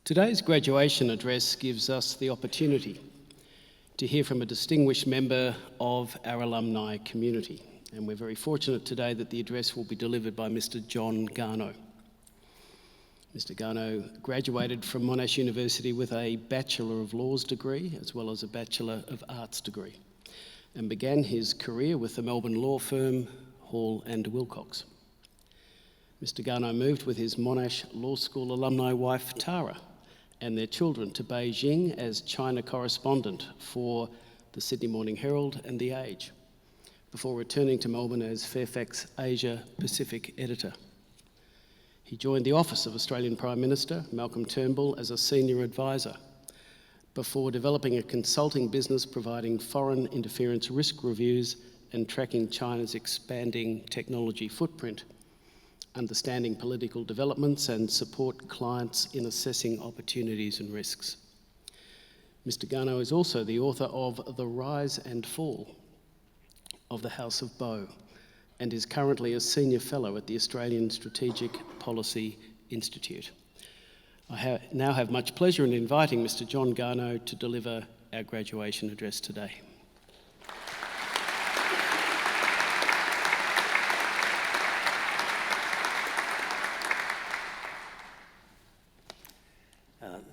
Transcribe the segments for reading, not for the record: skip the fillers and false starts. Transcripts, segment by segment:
Today's graduation address gives us the opportunity to hear from a distinguished member of our alumni community. And we're very fortunate today that the address will be delivered by Mr. John Garnaut. Mr. Garnaut graduated from Monash University with a Bachelor of Laws degree as well as a Bachelor of Arts degree, and began his career with the Melbourne law firm Hall and Wilcox. Mr. Garnaut moved with his Monash Law School alumni wife Tara and their children to Beijing as China correspondent for the Sydney Morning Herald and The Age, before returning to Melbourne as Fairfax Asia Pacific editor. He joined the office of Australian Prime Minister Malcolm Turnbull as a senior advisor, before developing a consulting business providing foreign interference risk reviews and tracking China's expanding technology footprint, understanding political developments and support clients in assessing opportunities and risks. Mr. Garnaut is also the author of The Rise and Fall of the House of Beau and is currently a senior fellow at the Australian Strategic Policy Institute. I now have much pleasure in inviting Mr. John Garnaut to deliver our graduation address today.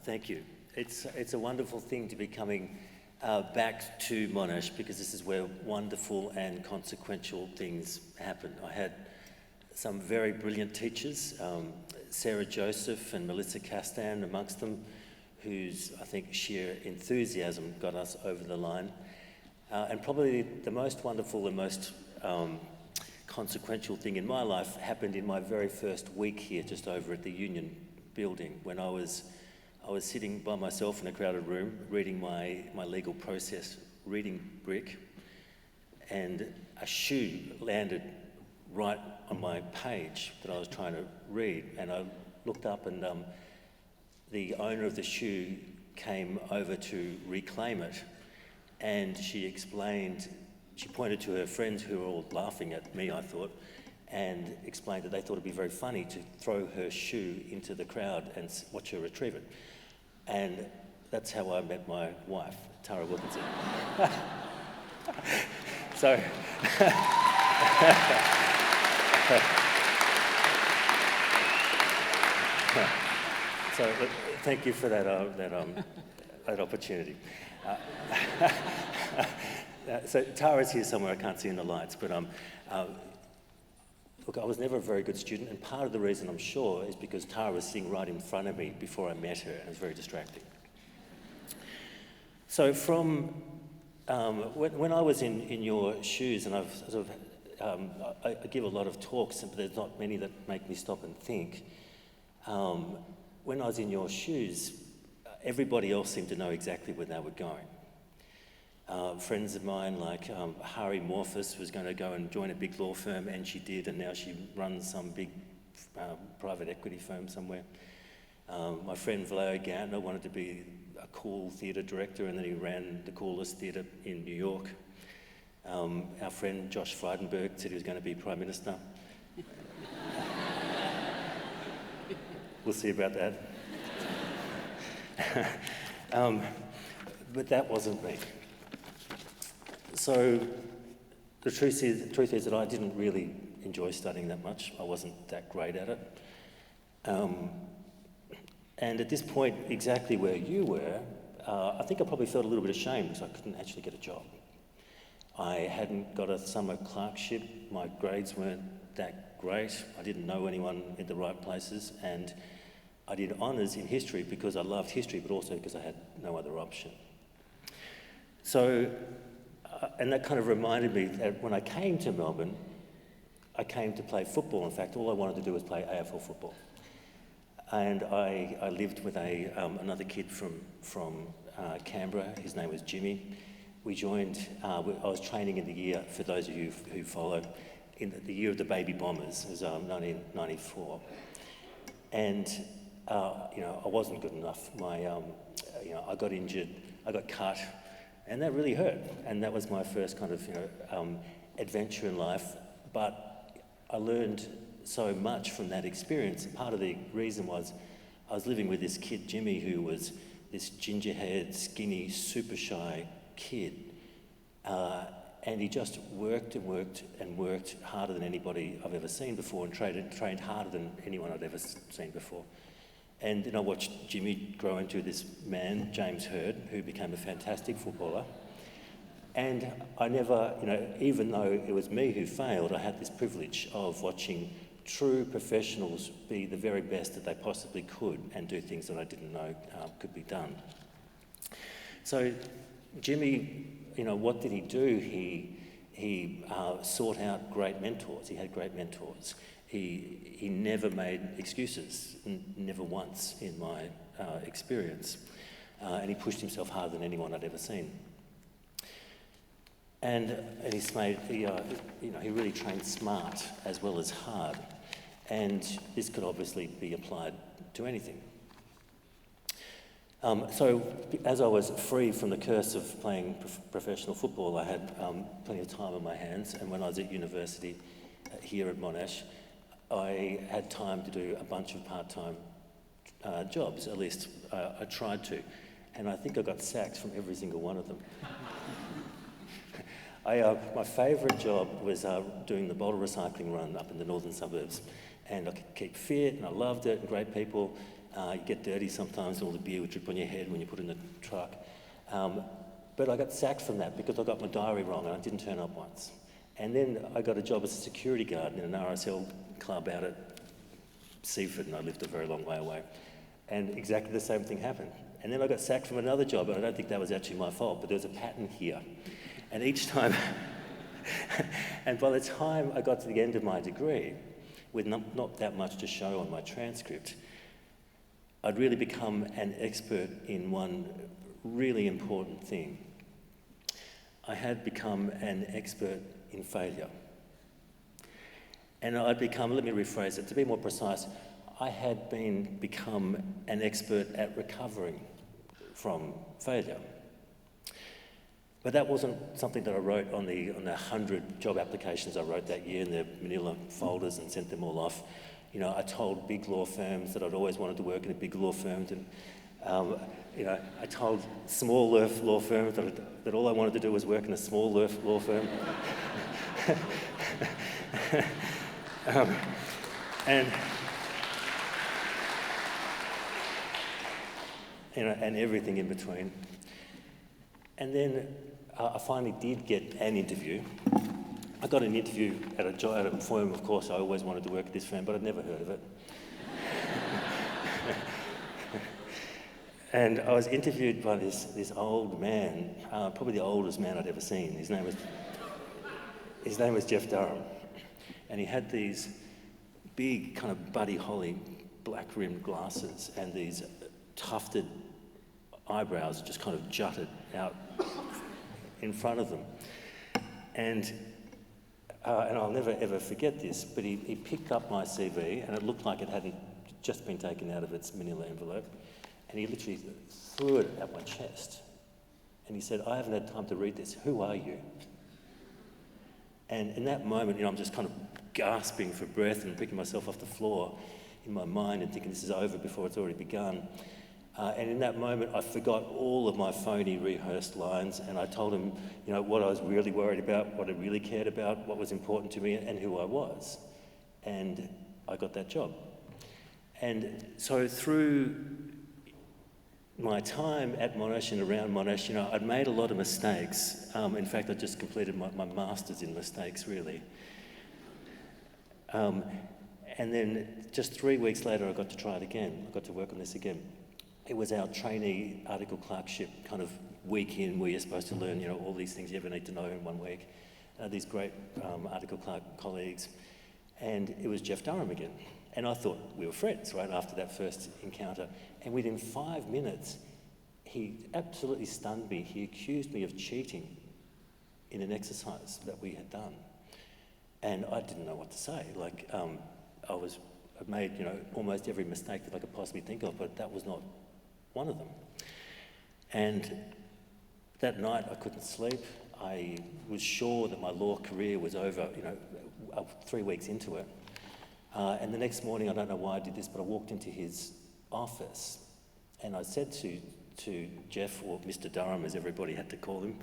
Thank you. It's a wonderful thing to be coming back to Monash, because this is where wonderful and consequential things happen. I had some very brilliant teachers, Sarah Joseph and Melissa Castan amongst them, whose, I think, sheer enthusiasm got us over the line. And probably the most wonderful and most consequential thing in my life happened in my very first week here, just over at the Union building, when I was sitting by myself in a crowded room reading my legal process reading brick, and a shoe landed right on my page that I was trying to read, and I looked up, and the owner of the shoe came over to reclaim it, and she pointed to her friends, who were all laughing at me, I thought, and explained that they thought it'd be very funny to throw her shoe into the crowd and watch her retrieve it. And that's how I met my wife, Tara Wilkinson. So, thank you for that opportunity. So Tara's here somewhere, I can't see in the lights, but look, I was never a very good student, and part of the reason, I'm sure, is because Tara was sitting right in front of me before I met her, and it was very distracting. So when I was in your shoes, and I've sort of, I give a lot of talks, but there's not many that make me stop and think. When I was in your shoes, everybody else seemed to know exactly where they were going. Friends of mine like Hari Morphus was going to go and join a big law firm, and she did, and now she runs some big private equity firm somewhere. My friend John Garnaut wanted to be a cool theatre director, and then he ran the coolest theatre in New York. Our friend Josh Frydenberg said he was going to be Prime Minister. We'll see about that. But that wasn't me. So the truth is that I didn't really enjoy studying that much. I wasn't that great at it. And at this point, exactly where you were, I think I probably felt a little bit ashamed because I couldn't actually get a job. I hadn't got a summer clerkship. My grades weren't that great. I didn't know anyone in the right places. And I did honours in history because I loved history, but also because I had no other option. So, and that kind of reminded me that when I came to Melbourne, I came to play football. In fact, all I wanted to do was play AFL football. And I lived with another kid from Canberra. His name was Jimmy. We joined, I was training in the year, for those of you who follow, in the year of the baby bombers. It was 1994. And, I wasn't good enough. I got injured, I got cut, and that really hurt. And that was my first kind of, adventure in life. But I learned so much from that experience. And part of the reason was I was living with this kid, Jimmy, who was this ginger-haired, skinny, super shy kid. And he just worked and worked and worked harder than anybody I've ever seen before, and trained harder than anyone I'd ever seen before. And then I watched Jimmy grow into this man, James Hird, who became a fantastic footballer. And I never, even though it was me who failed, I had this privilege of watching true professionals be the very best that they possibly could and do things that I didn't know could be done. So Jimmy, what did he do? He sought out great mentors. He had great mentors. He never made excuses, never once in my experience. And he pushed himself harder than anyone I'd ever seen. And he really trained smart as well as hard. And this could obviously be applied to anything. So as I was free from the curse of playing professional football, I had plenty of time on my hands. And when I was at university here at Monash, I had time to do a bunch of part-time jobs, at least I tried to. And I think I got sacked from every single one of them. My favourite job was doing the bottle recycling run up in the northern suburbs. And I could keep fit, and I loved it, and great people. You get dirty sometimes, and all the beer would drip on your head when you put it in the truck. But I got sacked from that because I got my diary wrong and I didn't turn up once. And then I got a job as a security guard in an RSL club out at Seaford, and I lived a very long way away. And exactly the same thing happened. And then I got sacked from another job, and I don't think that was actually my fault, but there was a pattern here. And each time, and by the time I got to the end of my degree, with not that much to show on my transcript, I'd really become an expert in one really important thing. I had become an expert in failure. And I'd become, let me rephrase it, to be more precise, I had become an expert at recovering from failure. But that wasn't something that I wrote on the 100 job applications I wrote that year in the manila folders and sent them all off. I told big law firms that I'd always wanted to work in a big law firm, and I told small law firms that all I wanted to do was work in a small law firm. And everything in between. And then I finally did get an interview. I got an interview at a firm, of course. I always wanted to work at this firm, but I'd never heard of it. And I was interviewed by this old man, probably the oldest man I'd ever seen. His name was Jeff Durham. And he had these big kind of Buddy Holly black-rimmed glasses and these tufted eyebrows just kind of jutted out in front of them. And I'll never ever forget this, but he picked up my CV, and it looked like it hadn't just been taken out of its manila envelope, and he literally threw it at my chest. And he said, "I haven't had time to read this. Who are you?" And in that moment, I'm just kind of gasping for breath and picking myself off the floor in my mind and thinking this is over before it's already begun. And in that moment, I forgot all of my phony rehearsed lines, and I told him, what I was really worried about, what I really cared about, what was important to me, and who I was. And I got that job. And so through my time at Monash and around Monash, I'd made a lot of mistakes. In fact, I just completed my master's in mistakes, really. And then just 3 weeks later, I got to try it again. I got to work on this again. It was our trainee article clerkship kind of week in where you're supposed to learn, all these things you ever need to know in 1 week. These great article clerk colleagues. And it was Jeff Durham again. And I thought we were friends, right, after that first encounter. And within 5 minutes, he absolutely stunned me. He accused me of cheating in an exercise that we had done. And I didn't know what to say. I'd made, almost every mistake that I could possibly think of, but that was not one of them. And that night I couldn't sleep. I was sure that my law career was over, 3 weeks into it. And the next morning, I don't know why I did this, but I walked into his office, and I said to Jeff, or Mr. Durham, as everybody had to call him.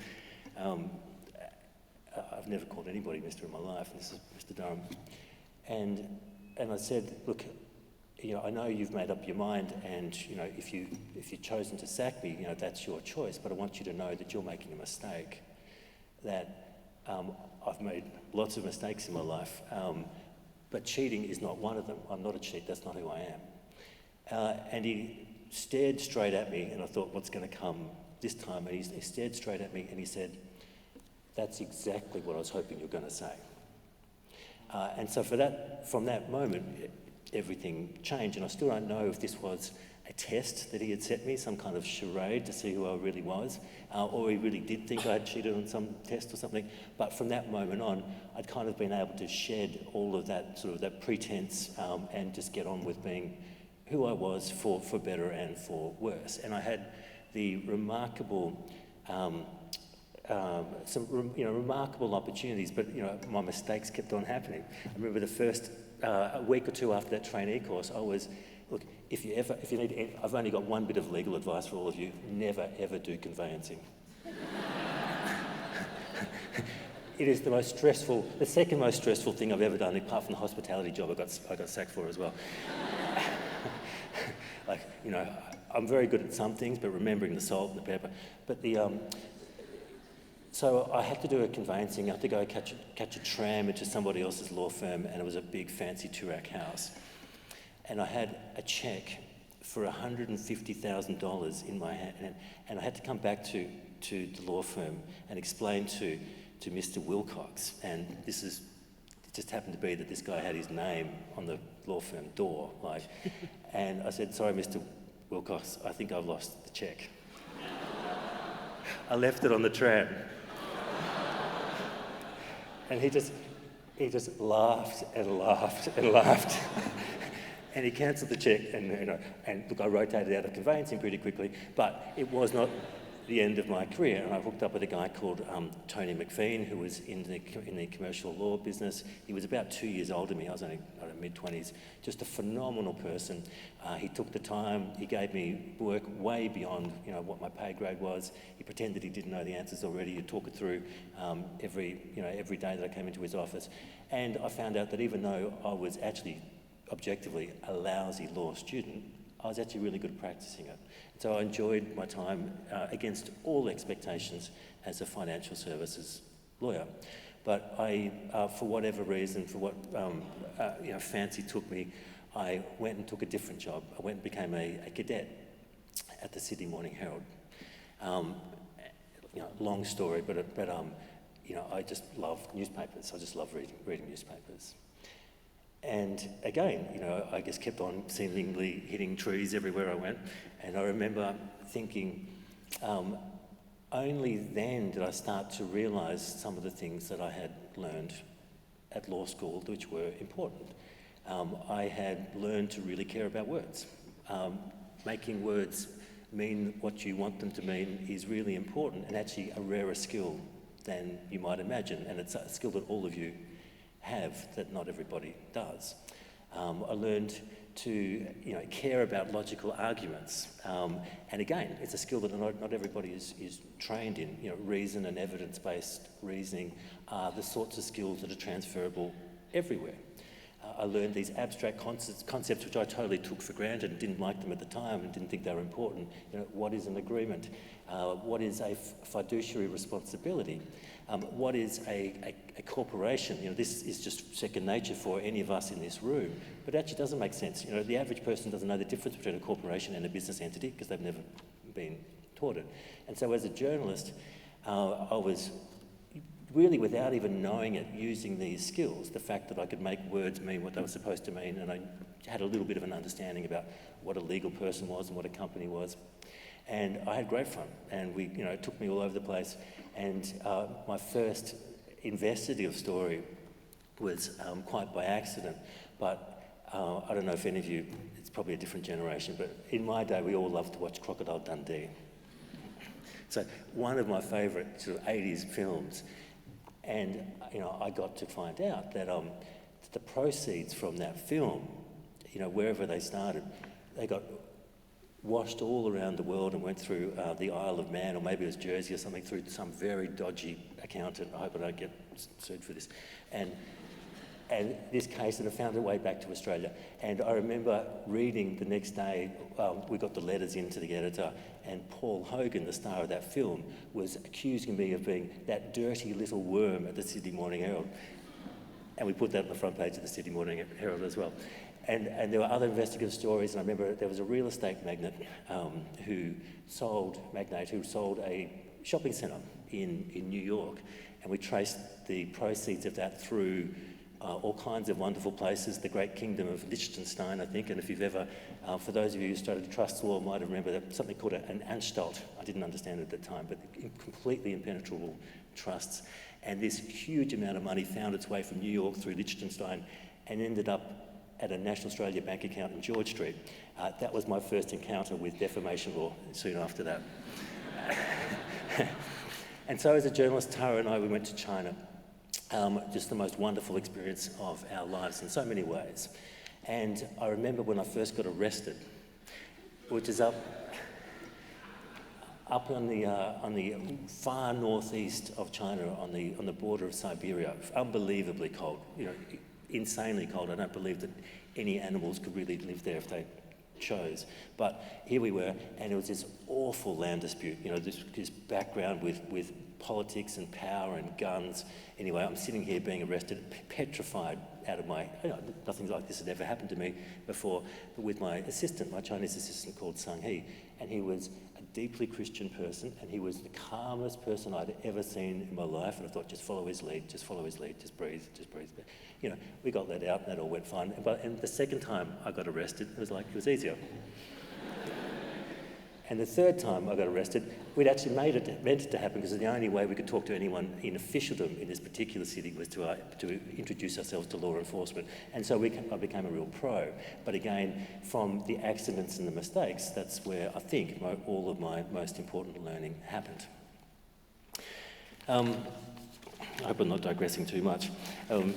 I've never called anybody Mr. in my life, and this is Mr. Durham. And I said, look, I know you've made up your mind, and if you've chosen to sack me, that's your choice. But I want you to know that you're making a mistake. That I've made lots of mistakes in my life, but cheating is not one of them. I'm not a cheat. That's not who I am. And he stared straight at me, and I thought, what's going to come this time? And he stared straight at me, and he said, "That's exactly what I was hoping you were going to say." And so from that moment, everything changed. And I still don't know if this was a test that he had set me, some kind of charade to see who I really was, or he really did think I had cheated on some test or something. But from that moment on, I'd kind of been able to shed all of that sort of that pretense and just get on with being who I was for better and for worse. And I had the remarkable remarkable opportunities, but my mistakes kept on happening. I remember the first a week or two after that trainee course, I was, look, if you need, I've only got one bit of legal advice for all of you: never ever do conveyancing. It is the second most stressful thing I've ever done, apart from the hospitality job I got sacked for as well. I'm very good at some things, but remembering the salt and the pepper. But so I had to do a conveyancing. I had to go catch a tram into somebody else's law firm, and it was a big fancy two-rack house. And I had a cheque for $150,000 in my hand, and I had to come back to the law firm and explain to Mr. Wilcox, and it just happened to be that this guy had his name on the law firm door, and I said, "Sorry, Mr. Wilcox, I think I've lost the cheque." I left it on the tram. And he just laughed and laughed and laughed. And he cancelled the cheque, and look, I rotated out of conveyancing pretty quickly, but it was not the end of my career. And I hooked up with a guy called Tony McPheen, who was in the commercial law business. He was about 2 years older than me. I was only mid-20s. Just a phenomenal person. He took the time. He gave me work way beyond what my pay grade was. He pretended he didn't know the answers already. He'd talk it through every day that I came into his office. And I found out that even though I was actually objectively a lousy law student, I was actually really good at practicing it. So I enjoyed my time against all expectations as a financial services lawyer. But I, for whatever reason, for what fancy took me, I went and took a different job. I went and became a cadet at the Sydney Morning Herald. Long story, but I just love newspapers. I just love reading newspapers. And again, I just kept on seemingly hitting trees everywhere I went. And I remember thinking, only then did I start to realise some of the things that I had learned at law school, which were important. I had learned to really care about words. Making words mean what you want them to mean is really important, and actually a rarer skill than you might imagine. And it's a skill that all of you have that not everybody does. I learned to care about logical arguments, and again, it's a skill that not everybody is trained in. Reason and evidence-based reasoning are the sorts of skills that are transferable everywhere. I learned these abstract concepts which I totally took for granted and didn't like them at the time and didn't think they were important. What is an agreement? What is a fiduciary responsibility? What is a corporation? This is just second nature for any of us in this room, but it actually doesn't make sense. The average person doesn't know the difference between a corporation and a business entity because they've never been taught it. And so as a journalist, I was really, without even knowing it, using these skills, the fact that I could make words mean what they were supposed to mean, and I had a little bit of an understanding about what a legal person was and what a company was. And I had great fun, and it took me all over the place. And my first investigative story was quite by accident, but I don't know if any of you, it's probably a different generation, but in my day we all loved to watch Crocodile Dundee. So one of my favourite sort of 80s films, and I got to find out that the proceeds from that film, wherever they started, they got washed all around the world and went through the Isle of Man, or maybe it was Jersey or something, through some very dodgy accountant. I hope I don't get sued for this. And this case, and it found its way back to Australia. And I remember reading the next day, we got the letters into the editor, and Paul Hogan, the star of that film, was accusing me of being that dirty little worm at the Sydney Morning Herald. And we put that on the front page of the Sydney Morning Herald as well. And there were other investigative stories, and I remember there was a real estate magnate who sold a shopping centre in New York, and we traced the proceeds of that through all kinds of wonderful places, the great kingdom of Liechtenstein, I think, and if you've ever, for those of you who studied trust law, might have remembered something called an Anstalt. I didn't understand it at the time, but completely impenetrable trusts. And this huge amount of money found its way from New York through Liechtenstein and ended up at a National Australia bank account in George Street. That was my first encounter with defamation law soon after that. And so as a journalist, Tara and I, we went to China. Just the most wonderful experience of our lives in so many ways. And I remember when I first got arrested, which is up on the far northeast of China, on the border of Siberia, unbelievably cold, insanely cold. I don't believe that any animals could really live there if they chose. But here we were, and it was this awful land dispute, this background with politics and power and guns. Anyway, I'm sitting here being arrested, petrified out of my, nothing like this had ever happened to me before, but with my assistant, my Chinese assistant called Sang He, and he was a deeply Christian person, and he was the calmest person I'd ever seen in my life, and I thought, just follow his lead, just breathe. We got let out, and that all went fine. And the second time I got arrested, it was easier. And the third time I got arrested, we'd actually meant it to happen, because the only way we could talk to anyone in officialdom in this particular city was to introduce ourselves to law enforcement. And so I became a real pro. But again, from the accidents and the mistakes, that's where I think all of my most important learning happened. I hope I'm not digressing too much. And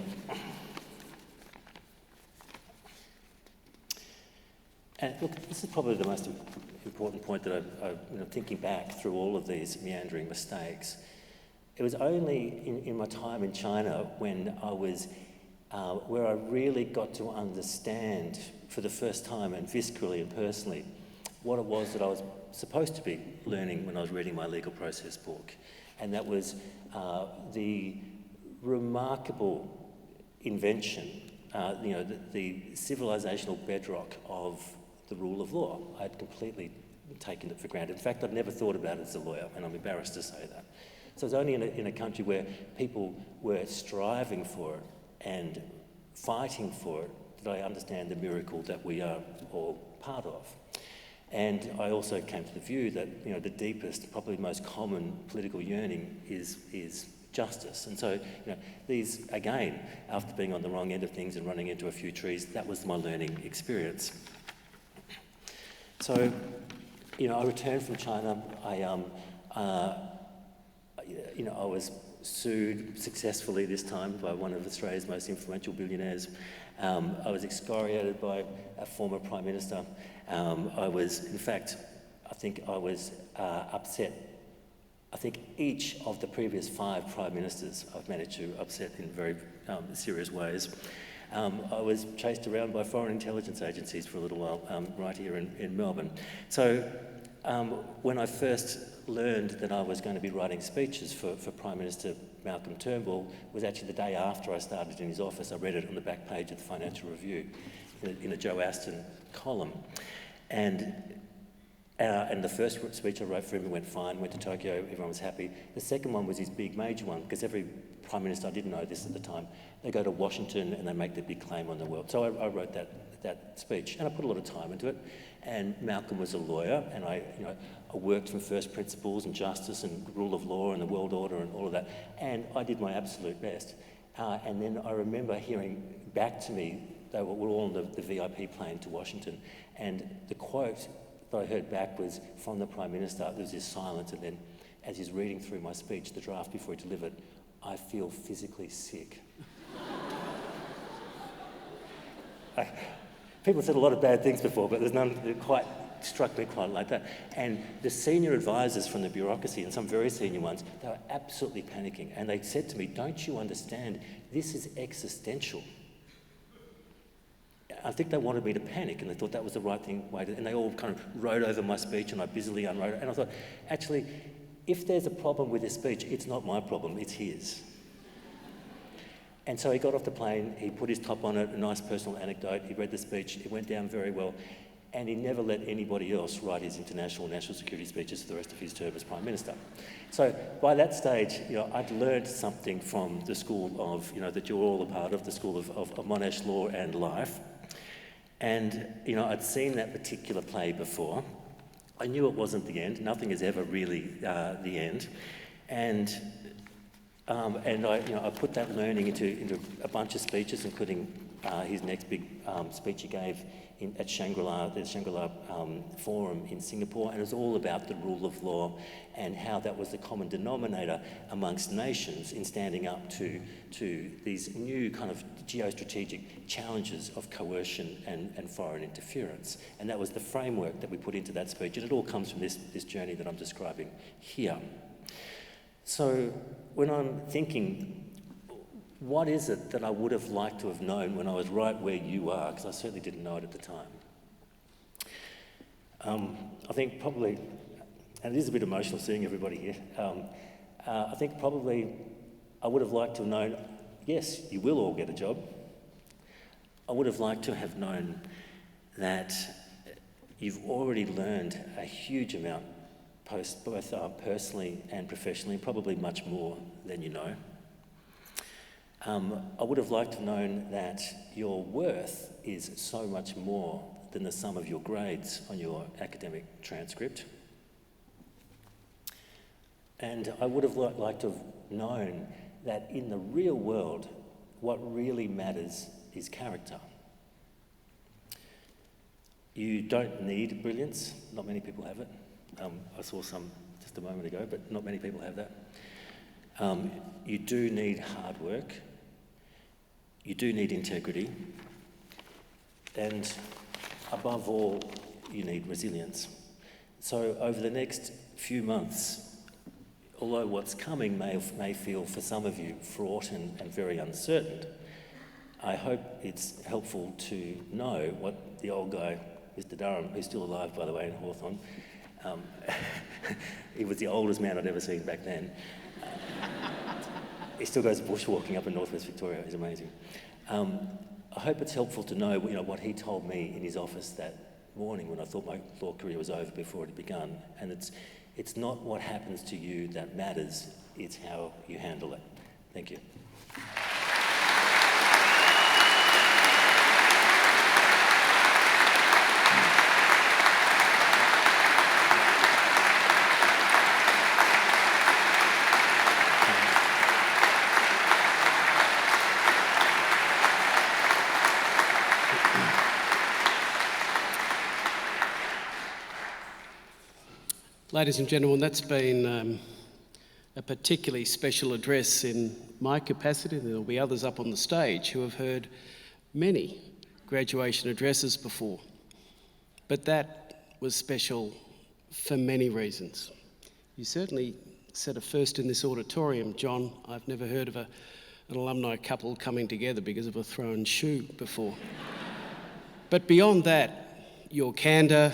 look, this is probably the most important point that I'm thinking back through all of these meandering mistakes. It was only in my time in China when I was, where I really got to understand for the first time, and viscerally and personally, what it was that I was supposed to be learning when I was reading my legal process book. And that was the remarkable invention, the civilizational bedrock of the rule of law. I had completely taken it for granted. In fact, I'd never thought about it as a lawyer, and I'm embarrassed to say that. So it was only in a country where people were striving for it and fighting for it that I understand the miracle that we are all part of. And I also came to the view that the deepest, probably most common political yearning is justice. And so these, again, after being on the wrong end of things and running into a few trees, that was my learning experience. So, I returned from China. I was sued successfully this time by one of Australia's most influential billionaires. I was excoriated by a former Prime Minister. I was upset. I think each of the previous 5 Prime Ministers I've managed to upset in very serious ways. I was chased around by foreign intelligence agencies for a little while, right here in Melbourne. So when I first learned that I was going to be writing speeches for Prime Minister Malcolm Turnbull, was actually the day after I started in his office. I read it on the back page of the Financial Review in a Joe Aston column. And the first speech I wrote for him went fine, went to Tokyo, everyone was happy. The second one was his big major one, because every Prime Minister, I didn't know this at the time, they go to Washington and they make their big claim on the world. So I wrote that speech, and I put a lot of time into it. And Malcolm was a lawyer, and I worked from first principles and justice and rule of law and the world order and all of that, and I did my absolute best. And then I remember hearing back to me, they were all on the VIP plane to Washington, and the quote that I heard back was from the Prime Minister. There was this silence, and then as he's reading through my speech, the draft before he delivered, "I feel physically sick." People said a lot of bad things before, but there's none quite struck me quite like that. And the senior advisors from the bureaucracy, and some very senior ones, they were absolutely panicking. And they said to me, don't you understand, this is existential. I think they wanted me to panic, and they thought that was the right way to, and they all kind of wrote over my speech, and I busily unwrote it. And I thought, actually, if there's a problem with this speech, it's not my problem, it's his. And so he got off the plane, he put his top on it, a nice personal anecdote, he read the speech, it went down very well, and he never let anybody else write his international national security speeches for the rest of his term as Prime Minister. So by that stage, I'd learned something from the school of, that you're all a part of, the school of Monash law and life. And, I'd seen that particular play before. I knew it wasn't the end. Nothing is ever really the end. And I put that learning into a bunch of speeches, including his next big speech he gave at Shangri-La, the Shangri-La Forum in Singapore, and it was all about the rule of law and how that was the common denominator amongst nations in standing up to these new kind of geostrategic challenges of coercion and foreign interference. And that was the framework that we put into that speech, and it all comes from this journey that I'm describing here. So when I'm thinking, what is it that I would have liked to have known when I was right where you are? Because I certainly didn't know it at the time. I think probably, and it is a bit emotional seeing everybody here, I think probably I would have liked to have known, yes, you will all get a job. I would have liked to have known that you've already learned a huge amount, both personally and professionally, probably much more than you know. I would have liked to have known that your worth is so much more than the sum of your grades on your academic transcript. And I would have liked to have known that in the real world, what really matters is character. You don't need brilliance. Not many people have it. I saw some just a moment ago, but not many people have that. You do need hard work. You do need integrity. And above all, you need resilience. So over the next few months, although what's coming may feel for some of you fraught and very uncertain, I hope it's helpful to know what the old guy, Mr. Durham, who's still alive, by the way, in Hawthorne, he was the oldest man I'd ever seen back then. He still goes bushwalking up in northwest Victoria. He's amazing. I hope it's helpful to know, what he told me in his office that morning when I thought my law career was over before it had begun. And it's not what happens to you that matters, it's how you handle it. Thank you. Ladies and gentlemen, that's been a particularly special address in my capacity. There will be others up on the stage who have heard many graduation addresses before. But that was special for many reasons. You certainly set a first in this auditorium, John. I've never heard of an alumni couple coming together because of a thrown shoe before. But beyond that, your candour,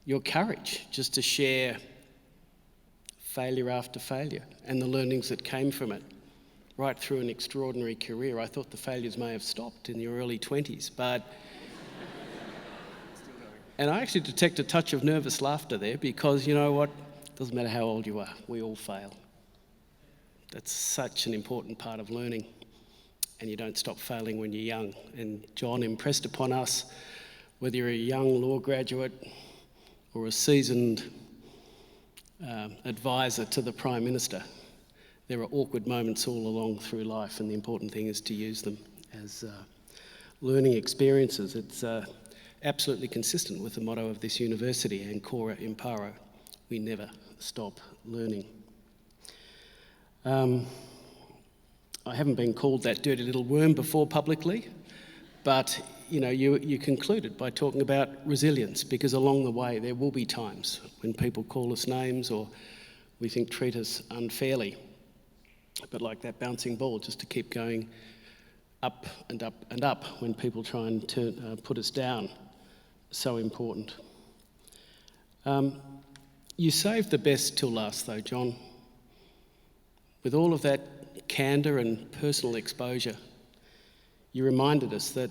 your courage just to share failure after failure and the learnings that came from it right through an extraordinary career. I thought the failures may have stopped in your early 20s, but... And I actually detect a touch of nervous laughter there because, you know what, doesn't matter how old you are, we all fail. That's such an important part of learning, and you don't stop failing when you're young. And John impressed upon us, whether you're a young law graduate or a seasoned advisor to the Prime Minister, there are awkward moments all along through life, and the important thing is to use them as learning experiences. It's absolutely consistent with the motto of this university, Ancora Imparo, we never stop learning. I haven't been called that dirty little worm before publicly, but you concluded by talking about resilience, because along the way there will be times when people call us names or we think treat us unfairly. But like that bouncing ball, just to keep going up and up and up when people try and put us down. So important. You saved the best till last though, John. With all of that candour and personal exposure, you reminded us that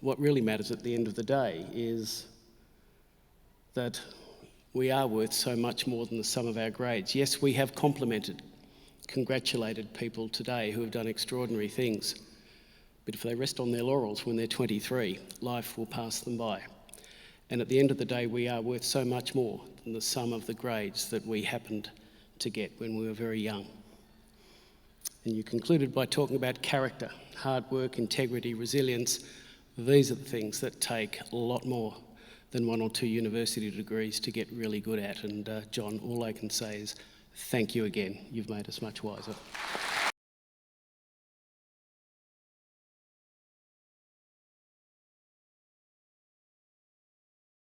what really matters at the end of the day is that we are worth so much more than the sum of our grades. Yes, we have congratulated people today who have done extraordinary things, but if they rest on their laurels when they're 23, life will pass them by. And at the end of the day, we are worth so much more than the sum of the grades that we happened to get when we were very young. And you concluded by talking about character, hard work, integrity, resilience. These are the things that take a lot more than 1 or 2 university degrees to get really good at. And John, all I can say is thank you again. You've made us much wiser.